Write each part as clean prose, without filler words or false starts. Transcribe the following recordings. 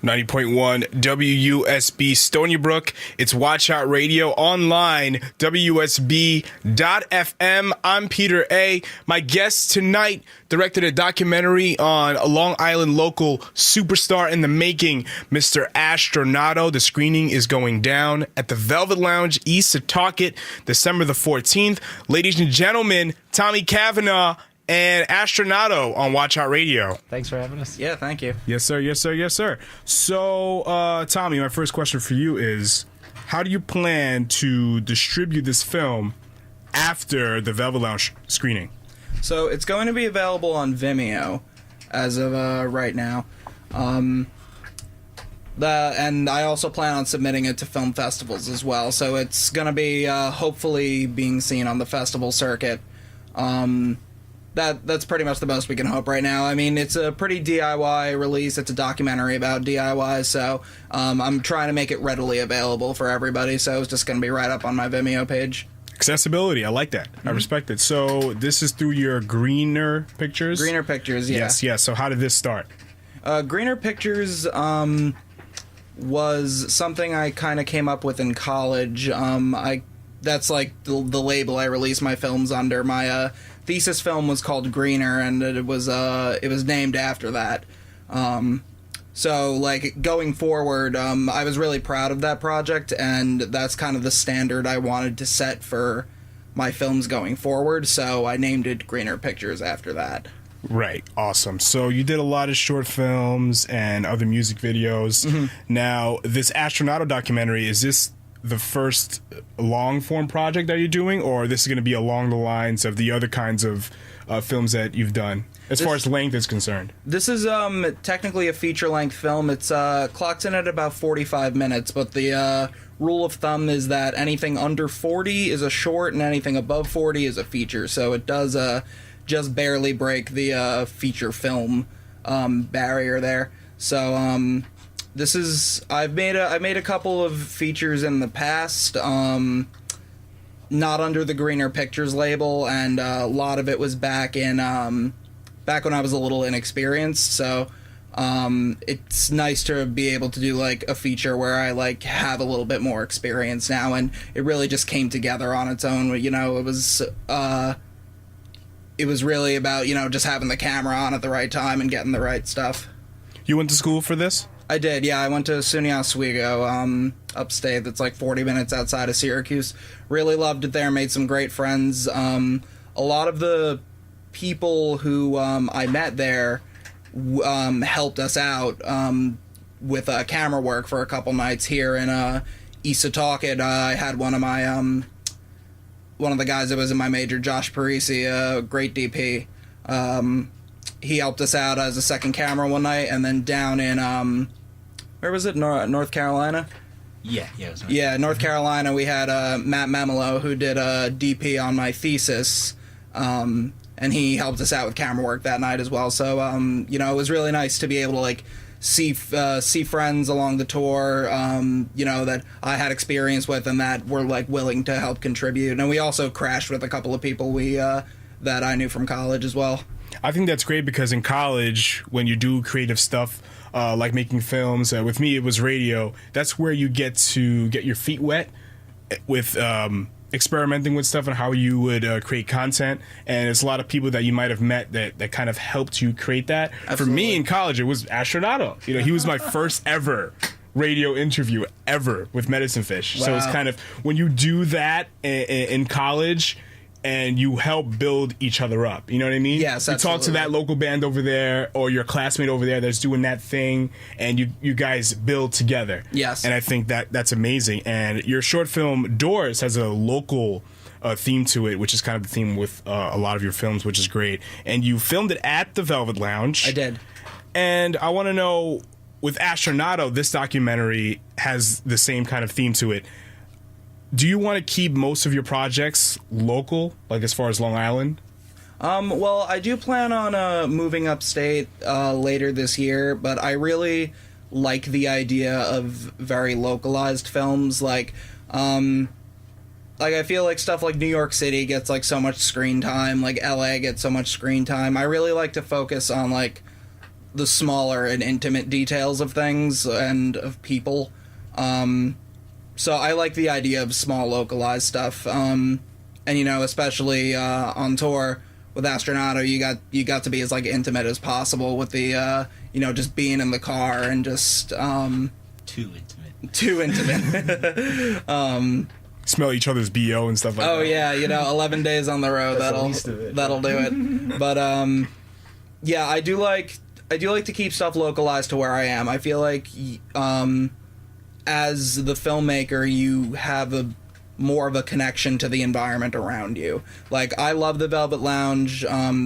90.1 WUSB Stony Brook. It's Watchout Radio online, WUSB.FM. I'm Peter A. My guest tonight directed a documentary on a Long Island local superstar in the making, Mr. Astronauto. The screening is going down at the Velvet Lounge, East Setauket, December the 14th. Ladies and gentlemen, Tommy Cavanagh and Astronauto on Watchout Radio. Thanks for having us. Yeah, thank you. Yes, sir. Yes, sir. Yes, sir. So, Tommy, my first question for you is, how do you plan to distribute this film after the Velvet Lounge screening? So it's going to be available on Vimeo as of right now. And I also plan on submitting it to film festivals as well. So it's going to be hopefully being seen on the festival circuit. That's pretty much the most we can hope right now. I mean, it's a pretty DIY release. It's a documentary about DIY, so I'm trying to make it readily available for everybody, so it's just going to be right up on my Vimeo page. Accessibility, I like that. I respect it. So this is through your Greener Pictures? Greener Pictures, yeah. Yes. So how did this start? Greener Pictures was something I kind of came up with in college. That's like the label I released my films under. My thesis film was called Greener, and it was named after that. So like going forward, I was really proud of that project, and that's kind of the standard I wanted to set for my films going forward. So I named it Greener Pictures after that. Right. Awesome. So you did a lot of short films and other music videos. Mm-hmm. Now, this Astronauto documentary, is this the first long-form project that you're doing, or this is going to be along the lines of the other kinds of films that you've done, as far as length is concerned? This is technically a feature-length film. It's clocked in at about 45 minutes, but the rule of thumb is that anything under 40 is a short, and anything above 40 is a feature, so it does just barely break the feature film barrier there. So this is I made a couple of features in the past, not under the Greener Pictures label, and a lot of it was back when I was a little inexperienced. So it's nice to be able to do like a feature where I like have a little bit more experience now, and it really just came together on its own. You know, it was really about, you know, just having the camera on at the right time and getting the right stuff. You went to school for this? I did, yeah. I went to SUNY Oswego, upstate. That's like 40 minutes outside of Syracuse. Really loved it there, made some great friends. A lot of the people who I met there helped us out with camera work for a couple nights here in East Setauket. I had one of the guys that was in my major, Josh Parisi, a great DP. He helped us out as a second camera one night, and then down in where was it? North Carolina? Yeah, it was North Carolina, we had Matt Memelo, who did a DP on my thesis, and he helped us out with camera work that night as well. So, you know, it was really nice to be able to, like, see friends along the tour, you know, that I had experience with and that were, like, willing to help contribute. And we also crashed with a couple of people that I knew from college as well. I think that's great, because in college, when you do creative stuff, like making films, with me it was radio, that's where you get to get your feet wet with experimenting with stuff and how you would create content. And it's a lot of people that you might have met that kind of helped you create that. Absolutely. For me in college, it was Astronauto. You know, he was my first ever radio interview ever with Medicine Fish. Wow. So it's kind of, when you do that in college, and you help build each other up. You know what I mean? Yes, absolutely. You talk to that local band over there or your classmate over there that's doing that thing, and you guys build together. Yes. And I think that's amazing. And your short film, Doors, has a local theme to it, which is kind of the theme with a lot of your films, which is great. And you filmed it at the Velvet Lounge. I did. And I want to know, with Astronauto, this documentary has the same kind of theme to it. Do you want to keep most of your projects local, like as far as Long Island? Well, I do plan on moving upstate later this year, but I really like the idea of very localized films. Like I feel like stuff like New York City gets like so much screen time, like LA gets so much screen time. I really like to focus on like the smaller and intimate details of things and of people. So I like the idea of small localized stuff. And especially on tour with Astronauto, you got to be as like intimate as possible with the just being in the car and just Too intimate. too intimate. Smell each other's BO and stuff like that. Oh yeah, 11 days on the road, That's the least of it. that'll do it. But yeah, I do like to keep stuff localized to where I am. I feel like as the filmmaker, you have more of a connection to the environment around you. Like, I love the Velvet Lounge.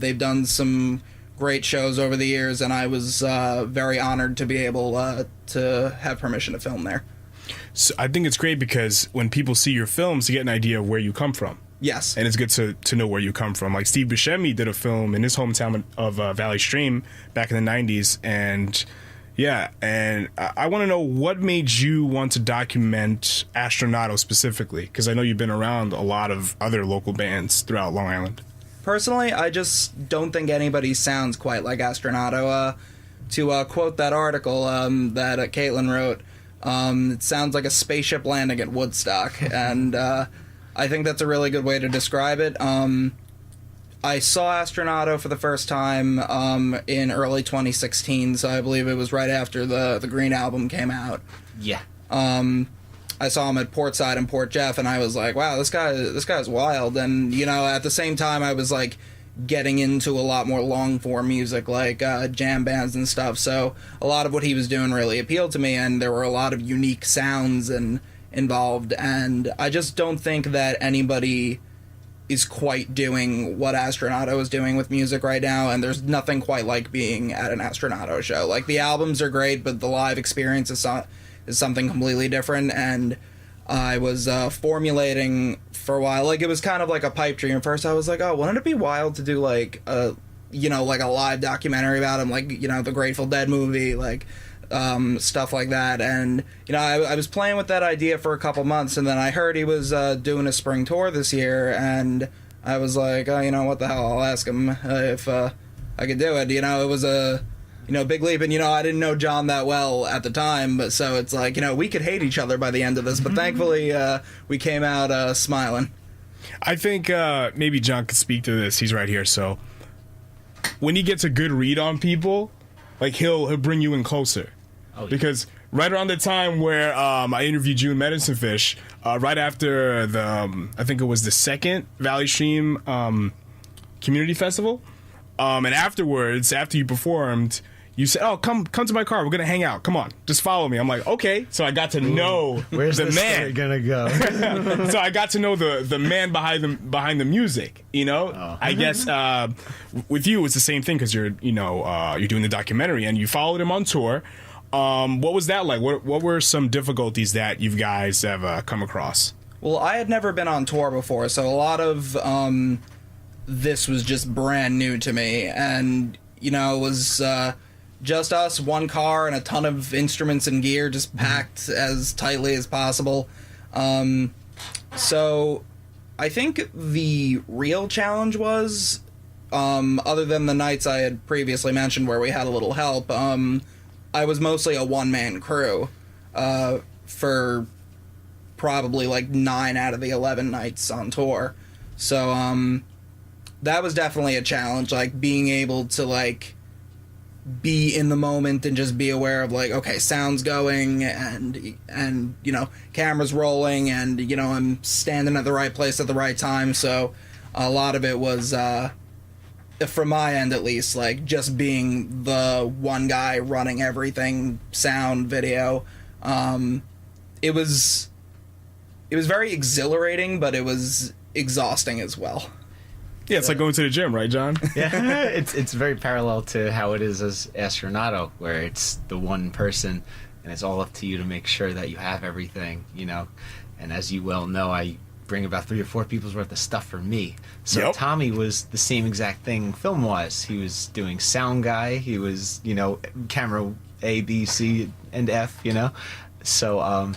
They've done some great shows over the years, and I was very honored to be able to have permission to film there. So I think it's great because when people see your films, they get an idea of where you come from. Yes. And it's good to know where you come from. Like Steve Buscemi did a film in his hometown of Valley Stream back in the 90s. And yeah, and I want to know what made you want to document Astronauto specifically? Because I know you've been around a lot of other local bands throughout Long Island. Personally, I just don't think anybody sounds quite like Astronauto. To quote that article that Caitlin wrote, it sounds like a spaceship landing at Woodstock, and I think that's a really good way to describe it. I saw Astronauto for the first time in early 2016, so I believe it was right after the Green album came out. Yeah. I saw him at Portside and Port Jeff, and I was like, wow, this guy's wild. And, at the same time, I was like getting into a lot more long-form music, like jam bands and stuff, so a lot of what he was doing really appealed to me, and there were a lot of unique sounds involved, and I just don't think that anybody is quite doing what Astronauto is doing with music right now, and there's nothing quite like being at an Astronauto show. Like, the albums are great, but the live experience is something completely different, and I was formulating for a while. Like, it was kind of like a pipe dream. First, I was like, oh, wouldn't it be wild to do, like, like a live documentary about him, like, the Grateful Dead movie, like, stuff like that. And, I was playing with that idea for a couple months, and then I heard he was doing a spring tour this year, and I was like, oh, what the hell, I'll ask him if I could do it. It was a big leap, and I didn't know John that well at the time, but so it's like, we could hate each other by the end of this, but thankfully we came out smiling. I think maybe John could speak to this. He's right here. So when he gets a good read on people, like he'll bring you in closer. Oh, yeah. Because right around the time where I interviewed you in Medicine Fish, right after I think it was the second Valley Stream Community Festival, and afterwards, after you performed, you said, "Oh, come to my car. We're gonna hang out. Come on, just follow me." I'm like, "Okay." So I got to know where's the this man story gonna go. So I got to know the man behind the music. I guess with you it's the same thing because you're doing the documentary and you followed him on tour. What was that like? What were some difficulties that you guys have come across? Well, I had never been on tour before, so a lot of this was just brand new to me, and it was just us, one car, and a ton of instruments and gear just packed as tightly as possible. So I think the real challenge was, other than the nights I had previously mentioned where we had a little help, I was mostly a one-man crew for probably like 9 out of the 11 nights on tour. So that was definitely a challenge, like being able to like be in the moment and just be aware of like, okay, sound's going and cameras rolling and I'm standing at the right place at the right time. So a lot of it was from my end at least, like just being the one guy running everything, sound, video. It was very exhilarating, but it was exhausting as well. Yeah, it's like going to the gym, right, John? Yeah, it's very parallel to how it is as Astronauto, where it's the one person, and it's all up to you to make sure that you have everything, And as you well know, I bring about 3 or 4 people's worth of stuff for me. So Yep. Tommy was the same exact thing film-wise. He was doing sound guy. He was, camera A, B, C, and F, So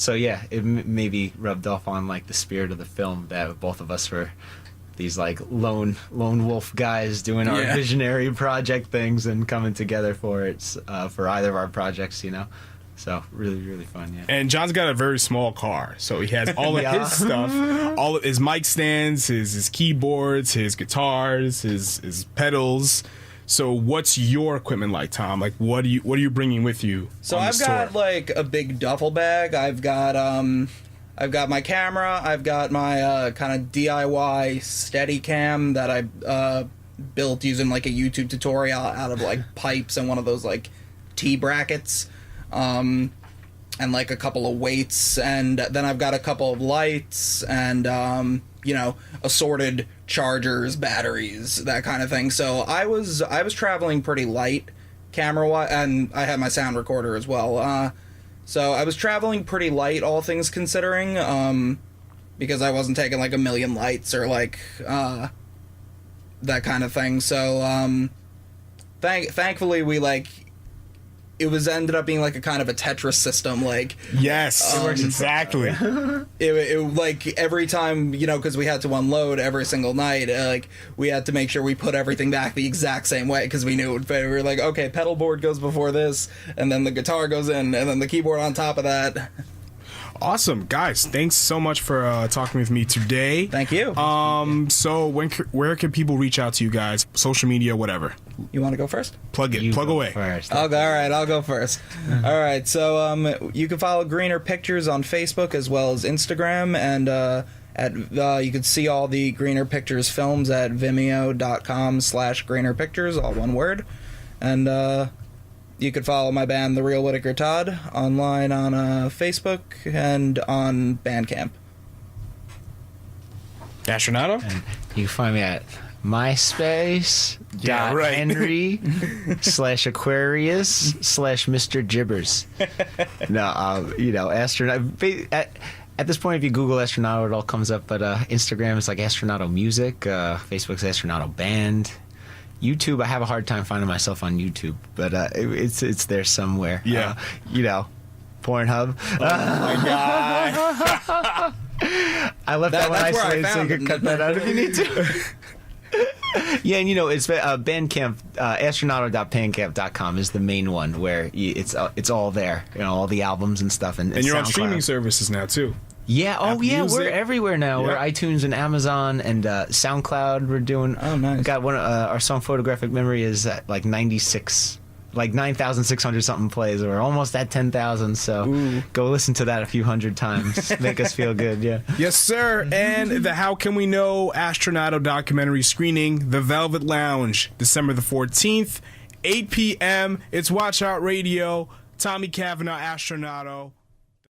yeah, it maybe rubbed off on like the spirit of the film that both of us were these like lone wolf guys doing our visionary project things and coming together for it for either of our projects, So really, really fun, yeah. And John's got a very small car, so he has all of his stuff, all of his mic stands, his keyboards, his guitars, his pedals. So what's your equipment like, Tom? Like, what are you bringing with you? So on I've this got tour? like a big duffel bag. I've got my camera. I've got my kind of DIY Steadicam that I built using like a YouTube tutorial out of like pipes and one of those like T brackets. And like a couple of weights, and then I've got a couple of lights and assorted chargers, batteries, that kind of thing. So I was traveling pretty light camera wise, and I had my sound recorder as well. So I was traveling pretty light, all things considering, because I wasn't taking like a million lights or like that kind of thing. So thankfully we like. It ended up being like a kind of a Tetris system, like Yes, it works exactly. it like every time, because we had to unload every single night, like we had to make sure we put everything back the exact same way because we knew it would fit. We were like, okay, pedal board goes before this, and then the guitar goes in, and then the keyboard on top of that. Awesome, guys! Thanks so much for talking with me today. Thank you. So where can people reach out to you guys? Social media, whatever. You want to go first? Plug it. Plug away. First. All right, I'll go first. All right, so you can follow Greener Pictures on Facebook as well as Instagram, and you can see all the Greener Pictures films at vimeo.com/Greener Pictures, all one word. And you could follow my band, The Real Whitaker Todd, online on Facebook and on Bandcamp. Astronauto? And you can find me at MySpace.Henry/Aquarius/Mr. Gibbers. No, astronaut. At this point, if you Google Astronauto, it all comes up. But Instagram is like Astronauto Music. Facebook's Astronauto Band. YouTube, I have a hard time finding myself on YouTube, but it's there somewhere. Yeah. Pornhub. Oh my God. I left that one that's where I isolated so you found can it. cut that out if you need to. Yeah, and it's Bandcamp, astronauto.bandcamp.com is the main one where it's all there, all the albums and stuff. And And you're on SoundCloud. streaming services now too. Yeah, Apple we're Music. everywhere now. Yeah. We're iTunes and Amazon and SoundCloud. We're doing. Oh, nice. Got one. Our song "Photographic Memory" is at like 96, like 9,600 something plays. We're almost at 10,000. So go listen to that a few hundred times. Make us feel good. Yeah. Yes, sir. And the How Can We Know Astronauto documentary screening, The Velvet Lounge, December the 14th, 8 p.m. It's Watchout Radio. Tommy Cavanagh Astronauto.